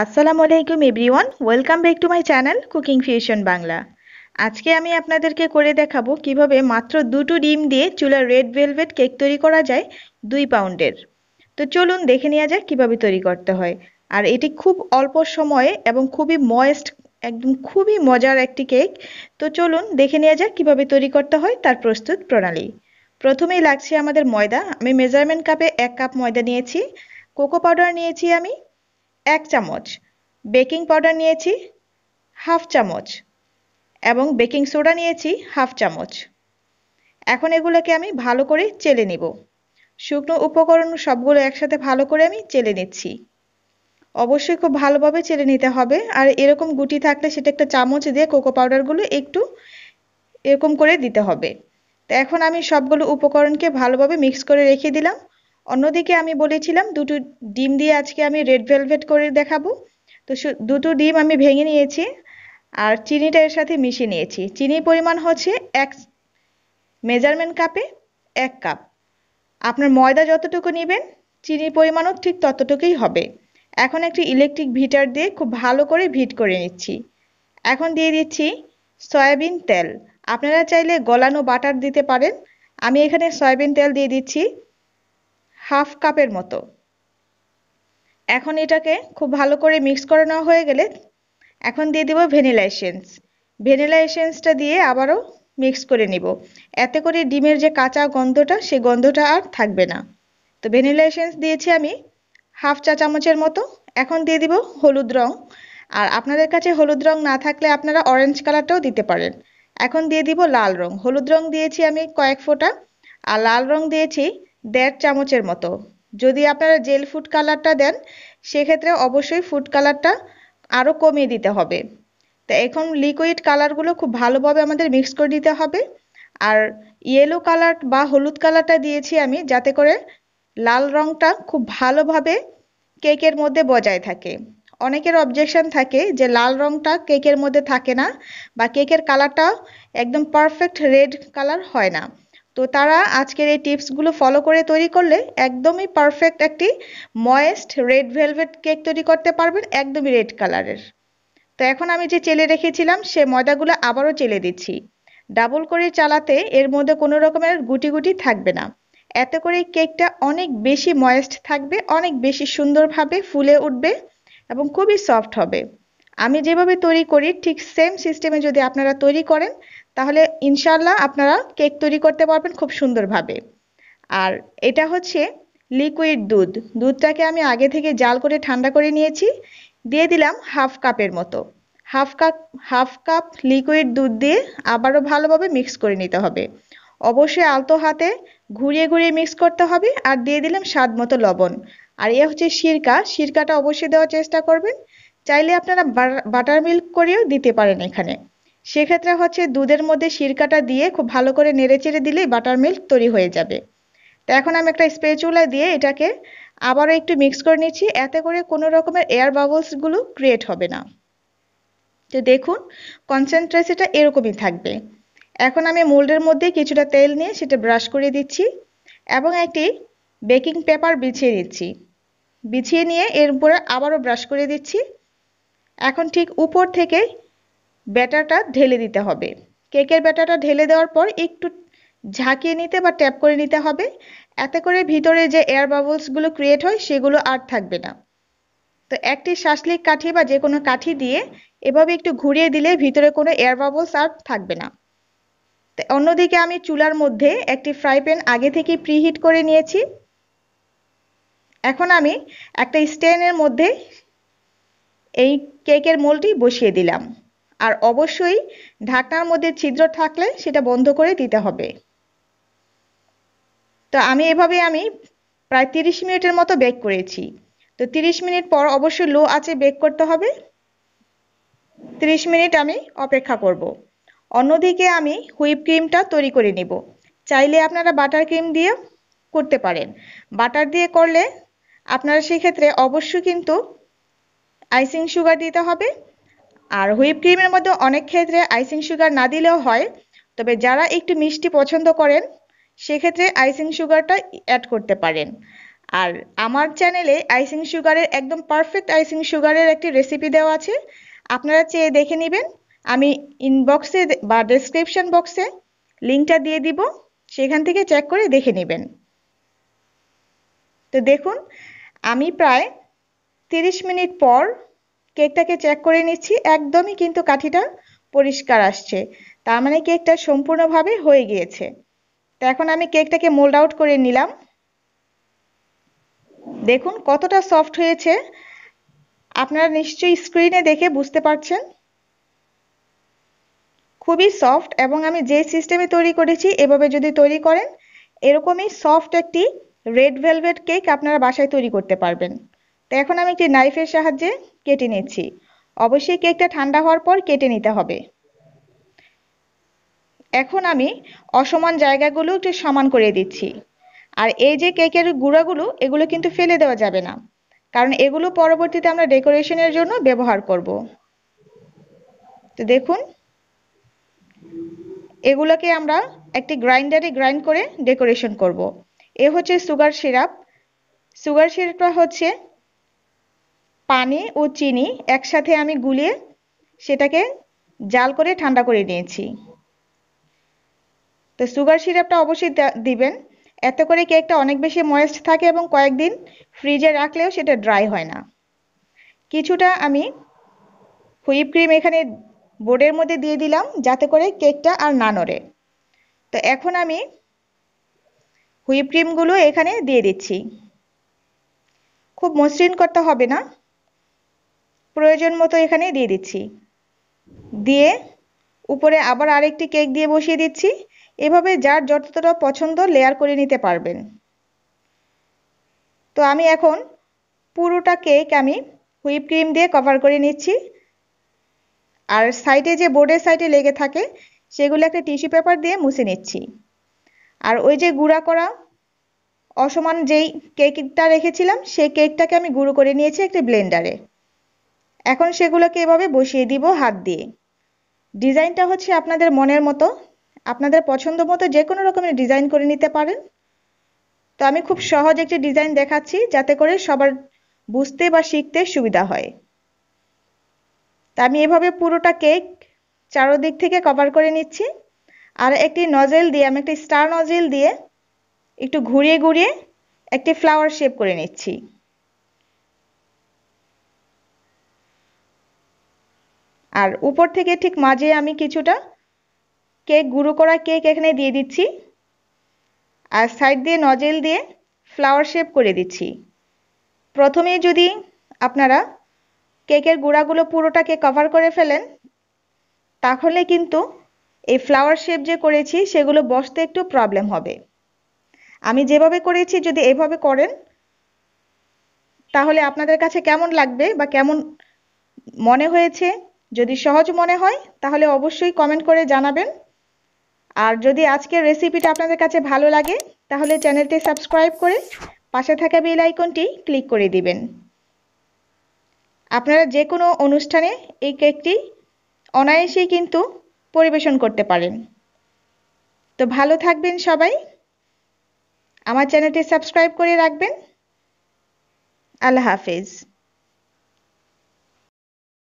আসসালামু আলাইকুম everyone, welcome back to my channel cooking fusion Bangla. আজকে আমি আপনাদেরকে করে দেখাবো কিভাবে মাত্র দুটো ডিম দিয়ে চুলার রেড ভেলভেট কেক তৈরি করা যায় 2 পাউন্ডের। তো চলুন দেখে নেওয়া যাক কিভাবে তৈরি করতে হয়। আর এটি খুব অল্প সময়ে এবং খুবই ময়েস্ট, একদম খুবই মজার একটি কেক। তো চলুন দেখে নেওয়া যাক কিভাবে তৈরি করতে হয় তার প্রস্তুত প্রণালী। প্রথমেই লাগছে আমাদের ময়দা। আমি মেজারমেন্ট কাপে 1 কাপ ময়দা নিয়েছি। কোকো পাউডার নিয়েছি আমি 1 চামচ, বেকিং পাউডার নিয়েছি হাফ চামচ এবং বেকিং সোডা নিয়েছি হাফ চামচ। এখন এগুলোকে আমি ভালো করে চেলে নিব। শুকনো উপকরণ সবগুলো একসাথে ভালো করে আমি চেলে নিচ্ছি। অবশ্যই খুব ভালোভাবে চেলে নিতে হবে। আর এরকম গুটি থাকলে সেটা একটা চামচ দিয়ে কোকো পাউডারগুলো একটু এরকম করে দিতে হবে। তো এখন আমি সবগুলো উপকরণকে ভালোভাবে মিক্স করে রেখে দিলাম। অন্যদিকে আমি বলেছিলাম দুটো ডিম দিয়ে আজকে আমি রেড ভেলভেট করে দেখাবো। তো দুটো ডিম আমি ভেঙে নিয়েছি আর চিনিটা এর সাথে মিশিয়ে নিয়েছি। চিনির পরিমাণ হচ্ছে মেজারমেন্ট কাপে 1 কাপ। আপনার ময়দা যতটুকু নেবেন চিনির পরিমাণও ঠিক ততটুকুই হবে। এখন একটি ইলেকট্রিক ভিটার দিয়ে খুব ভালো করে ভিট করে নিচ্ছি। এখন দিয়ে দিচ্ছি সয়াবিন তেল। আপনারা চাইলে গলানো বাটার দিতে পারেন। আমি এখানে সয়াবিন তেল দিয়ে দিচ্ছি হাফ কাপের মতো। এখন এটাকে খুব ভালো করে মিক্স করে নেওয়া হয়ে গেলে এখন দিয়ে দিব ভ্যানিলা এসেন্স। ভ্যানিলা এসেন্সটা দিয়ে আবারও মিক্স করে নিব। এতে করে ডিমের যে কাঁচা গন্ধটা সেই গন্ধটা আর থাকবে না। তো ভ্যানিলা এসেন্স দিয়েছি আমি হাফ চা চামচের মতো। এখন দিয়ে দিব হলুদ রং। আর আপনাদের কাছে হলুদ রং না থাকলে আপনারা অরেঞ্জ কালারটাও দিতে পারেন। এখন দিয়ে দিব লাল রং। হলুদ রং দিয়েছি আমি কয়েক ফোঁটা আর লাল রং দিয়েছি 1.5 চামচের মতো। যদি আপনারা জেল ফুড কালারটা দেন সেক্ষেত্রে অবশ্যই ফুড কালারটা আরও কমিয়ে দিতে হবে। তো এখন লিকুইড কালারগুলো খুব ভালোভাবে আমাদের মিক্স করে দিতে হবে। আর ইয়েলো কালার বা হলুদ কালারটা দিয়েছি আমি যাতে করে লাল রংটা খুব ভালোভাবে কেকের মধ্যে বজায় থাকে। অনেকের অবজেকশন থাকে যে লাল রংটা কেকের মধ্যে থাকে না বা কেকের কালারটা একদম পারফেক্ট রেড কালার হয় না। তো তারা আজকের এই টিপসগুলো ফলো করে তৈরি করলে একদমই পারফেক্ট একটি ময়েস্ট রেড ভেলভেট কেক তৈরি করতে পারবেন, একদমই রেড কালারের। তো এখন আমি যে চেলে রেখেছিলাম সে ময়দাগুলো আবারও চেলে দিচ্ছি। ডাবল করে চালাতে এর মধ্যে কোনো রকমের গুটি গুটি থাকবে না। এতে করে কেকটা অনেক বেশি ময়েস্ট থাকবে, অনেক বেশি সুন্দরভাবে ফুলে উঠবে এবং খুবই সফট হবে। আমি যেভাবে তৈরি করি ঠিক সেম সিস্টেমে যদি আপনারা তৈরি করেন তাহলে ইনশাল্লাহ আপনারা কেক তৈরি করতে পারবেন খুব সুন্দরভাবে। আর এটা হচ্ছে লিকুইড দুধ। দুধটাকে আমি আগে থেকে জাল করে ঠান্ডা করে নিয়েছি। দিয়ে দিলাম হাফ কাপের মতো। Half cup half cup liquid দুধ দিয়ে আবারও ভালোভাবে মিক্স করে নিতে হবে। অবশ্যই আলতো হাতে ঘুরিয়ে ঘুরিয়ে মিক্স করতে হবে। আর দিয়ে দিলাম স্বাদ মতো লবণ। আর এ হচ্ছে সিরকা। সিরকাটা অবশ্যই দেওয়ার চেষ্টা করবেন। চাইলে আপনারা বাটার মিল্ক করেও দিতে পারেন এখানে। সেক্ষেত্রে হচ্ছে দুধের মধ্যে সিরকাটা দিয়ে খুব ভালো করে নেড়েচেড়ে দিলেই বাটার মিল্ক তৈরি হয়ে যাবে। তো এখন আমি একটা স্প্যাচুলা দিয়ে এটাকে আবারও একটু মিক্স করে নিচ্ছি। এতে করে কোনো রকমের এয়ার বাবলসগুলো ক্রিয়েট হবে না। তো দেখুন কনসেন্ট্রেসিটা এরকমই থাকবে। এখন আমি মোল্ডের মধ্যে কিছুটা তেল নিয়ে সেটা ব্রাশ করে দিচ্ছি এবং একটি বেকিং পেপার বিছিয়ে দিচ্ছি। বিছিয়ে নিয়ে এর উপরে আবারও ব্রাশ করে দিচ্ছি। এখন ঠিক উপর থেকে ব্যাটারটা ঢেলে দিতে হবে। কেকের ব্যাটারটা ঢেলে দেওয়ার পর একটু ঝাঁকিয়ে নিতে বা ট্যাপ করে নিতে হবে। এতে করে ভিতরে যে এয়ার বাবলসগুলো ক্রিয়েট হয় সেগুলো আর থাকবে না। তো একটি শাসলিক কাঠি বা যে কোনো কাঠি দিয়ে এভাবে একটু ঘুরিয়ে দিলে ভিতরে কোনো এয়ার বাবলস আর থাকবে না। তো অন্যদিকে আমি চুলার মধ্যে একটি ফ্রাই প্যান আগে থেকে প্রিহিট করে নিয়েছি। এখন আমি একটা স্ট্যান্ডের মধ্যে এই কেকের মোলটি বসিয়ে দিলাম। আর অবশ্যই ঢাকনার মধ্যে ছিদ্র থাকলে সেটা বন্ধ করে দিতে হবে। তো আমি প্রায় 30 মিনিটের মতো বেক করেছি। তো 30 মিনিট পর অবশ্যই লো আঁচে বেক করতে হবে। 30 মিনিট আমি অপেক্ষা করব। অন্যদিকে আমি হুইপ ক্রিমটা তৈরি করে নিব। চাইলে আপনারা বাটার ক্রিম দিয়ে করতে পারেন। বাটার দিয়ে করলে আপনারা সেক্ষেত্রে অবশ্যই কিন্তু আইসিং সুগার দিতে হবে। আর হুইপ ক্রিমের মধ্যে অনেক ক্ষেত্রে আইসিং সুগার না দিলেও হয়। তবে যারা একটু মিষ্টি পছন্দ করেন সেক্ষেত্রে আইসিং সুগারটা অ্যাড করতে পারেন। আর আমার চ্যানেলে আইসিং সুগারের একদম পারফেক্ট আইসিং সুগারের একটি রেসিপি দেওয়া আছে, আপনারা চেয়ে দেখে নেবেন। আমি ইনবক্সে বা ডেসক্রিপশন বক্সে লিঙ্কটা দিয়ে দিব, সেখান থেকে চেক করে দেখে নেবেন। তো দেখুন, আমি প্রায় 30 মিনিট পর কেকটাকে চেক করে নিচ্ছি, একদমই কিন্তু কাঠিটা পরিষ্কার আসছে, তার মানে কেকটা সম্পূর্ণভাবে হয়ে গিয়েছে। তো এখন আমি কেকটাকে মোল্ড আউট করে নিলাম। দেখুন কতটা সফট হয়েছে, আপনারা নিশ্চয়ই স্ক্রিনে দেখে বুঝতে পারছেন। খুবই সফট, এবং আমি যে সিস্টেমে তৈরি করেছি এভাবে যদি তৈরি করেন, এরকমই সফট একটি রেড ভেলভেট কেক আপনারা বাসায় তৈরি করতে পারবেন। তো এখন আমি একটি নাইফের সাহায্যে কেটে নিচ্ছি। অবশ্যই কেকটা ঠান্ডা হওয়ার পর কেটে নিতে হবে। এখন আমি অসমান জায়গাগুলো একটু সমান করে দিচ্ছি। আর এই যে কেকের গুঁড়াগুলো, এগুলো কিন্তু ফেলে দেওয়া যাবে না, কারণ এগুলো পরবর্তীতে আমরা ডেকোরেশনের জন্য ব্যবহার করব। তো দেখুন, এগুলোকে আমরা একটি গ্রাইন্ডারে গ্রাইন্ড করে ডেকোরেশন করব। এ হচ্ছে সুগার সিরাপ। সুগার সিরাপটা হচ্ছে পানি ও চিনি একসাথে আমি গুলিয়ে সেটাকে জাল করে ঠান্ডা করে নিয়েছি। তো সুগার সিরাপটা অবশ্যই দিবেন, এতে করে কেকটা অনেক বেশি ময়েস্ট থাকে এবং কয়েকদিন ফ্রিজে রাখলেও সেটা ড্রাই হয় না। কিছুটা আমি হুইপ ক্রিম এখানে বোর্ডের মধ্যে দিয়ে দিলাম, যাতে করে কেকটা আর না নড়ে। তো এখন আমি হুইপ ক্রিমগুলো এখানে দিয়ে দিচ্ছি। খুব মসৃণ করতে হবে না, প্রয়োজন মতো এখানে দিয়ে দিচ্ছি। দিয়ে উপরে আবার আরেকটি কেক দিয়ে বসিয়ে দিচ্ছি। এভাবে যার যতটা পছন্দ লেয়ার করে নিতে পারবেন। তো আমি এখন পুরোটা কেক আমি হুইপ ক্রিম দিয়ে কভার করে নিচ্ছি। আর সাইডে যে বোর্ডের সাইডে লেগে থাকে, সেগুলো একটা টিস্যু পেপার দিয়ে মুছে নিচ্ছি। আর ওই যে গুঁড়া করা অসমান যেই কেকটা রেখেছিলাম, সেই কেকটাকে আমি গুঁড়ো করে নিয়েছি একটি ব্লেন্ডারে। এখন সেগুলোকে এভাবে বসিয়ে দিব হাত দিয়ে। ডিজাইনটা হচ্ছে আপনাদের মনের মতো, আপনাদের পছন্দ মতো যে কোনো রকমের ডিজাইন করে নিতে পারেন। তো আমি খুব সহজ একটি ডিজাইন দেখাচ্ছি, যাতে করে সবার বুঝতে বা শিখতে সুবিধা হয়। তা আমি এভাবে পুরোটা কেক চারদিক থেকে কভার করে নিচ্ছি। আর একটি নজেল দিয়ে, আমি একটি স্টার নজেল দিয়ে একটু ঘুরিয়ে ঘুরিয়ে একটি ফ্লাওয়ার শেপ করে নিচ্ছি। আর উপর থেকে ঠিক মাঝে আমি কিছুটা কেক গুঁড়ো করা কেক এখানে দিয়ে দিচ্ছি। আর সাইড দিয়ে নজেল দিয়ে ফ্লাওয়ার শেপ করে দিচ্ছি। প্রথমে যদি আপনারা কেকের গুঁড়াগুলো পুরোটাকে কভার করে ফেলেন, তাহলে কিন্তু এই ফ্লাওয়ার শেপ যে করেছি সেগুলো বসতে একটু প্রবলেম হবে। আমি যেভাবে করেছি যদি এভাবে করেন, তাহলে আপনাদের কাছে কেমন লাগবে বা কেমন মনে হয়েছে, যদি সহজ মনে হয় তাহলে অবশ্যই কমেন্ট করে জানাবেন। আর যদি আজকের রেসিপিটা আপনাদের কাছে ভালো লাগে, তাহলে চ্যানেলটি সাবস্ক্রাইব করে পাশে থাকা বেল আইকনটি ক্লিক করে দিবেন। আপনারা যে কোনো অনুষ্ঠানে এই কেকটি অনায়াসেই কিন্তু পরিবেশন করতে পারেন। তো ভালো থাকবেন সবাই, আমার চ্যানেলটি সাবস্ক্রাইব করে রাখবেন। আল্লাহ হাফেজ।